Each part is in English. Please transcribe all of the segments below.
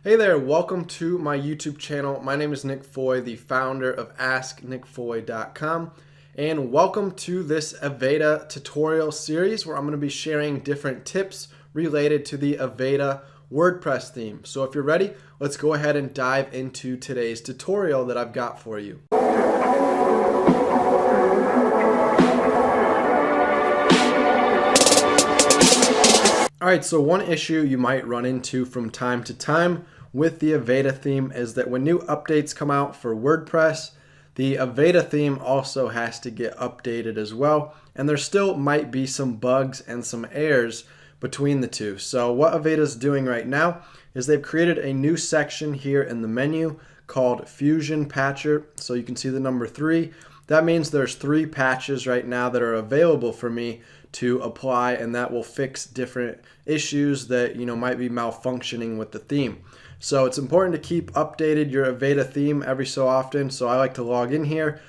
Hey there, welcome to my YouTube channel. My name is Nick Foy, the founder of AskNickFoy.com, and welcome to this Avada tutorial series where I'm going to be sharing different tips related to the Avada WordPress theme. So if you're ready, let's go ahead and dive into today's tutorial that I've got for you. Alright, so one issue you might run into from time to time with the Avada theme is that when new updates come out for WordPress, the Avada theme also has to get updated as well, and there still might be some bugs and some errors between the two. So what Avada is doing right now is they've created a new section here in the menu called Fusion Patcher. So you can see the number 3. That means there's 3 patches right now that are available for me to apply, and that will fix different issues that might be malfunctioning with the theme. So it's important to keep updated your Avada theme every so often. So I like to log in here,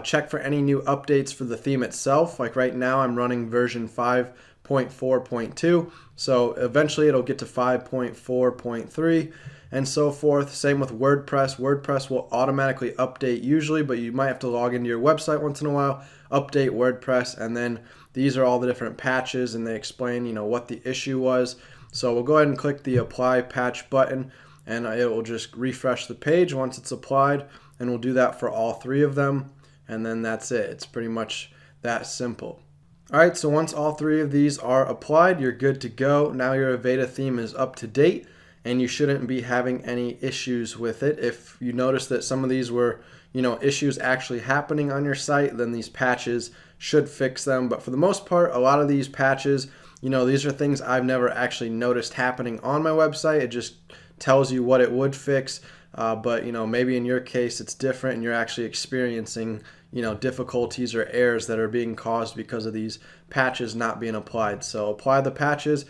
check for any new updates for the theme itself. Like right now I'm running version 5.4.2, so eventually it'll get to 5.4.3 and so forth. Same with WordPress. WordPress will automatically update usually, but you might have to log into your website once in a while, update WordPress, and then these are all the different patches, and they explain what the issue was. So we'll go ahead and click the apply patch button, and it will just refresh the page once it's applied, and we'll do that for all 3 of them, and then that's it. It's pretty much that simple. Alright, so once all 3 of these are applied, you're good to go. Now your Avada theme is up to date, and you shouldn't be having any issues with it. If you notice that some of these were issues actually happening on your site, then these patches should fix them. But for the most part, a lot of these patches, these are things I've never actually noticed happening on my website. It just tells you what it would fix, but maybe in your case it's different and you're actually experiencing difficulties or errors that are being caused because of these patches not being applied. So apply the patches,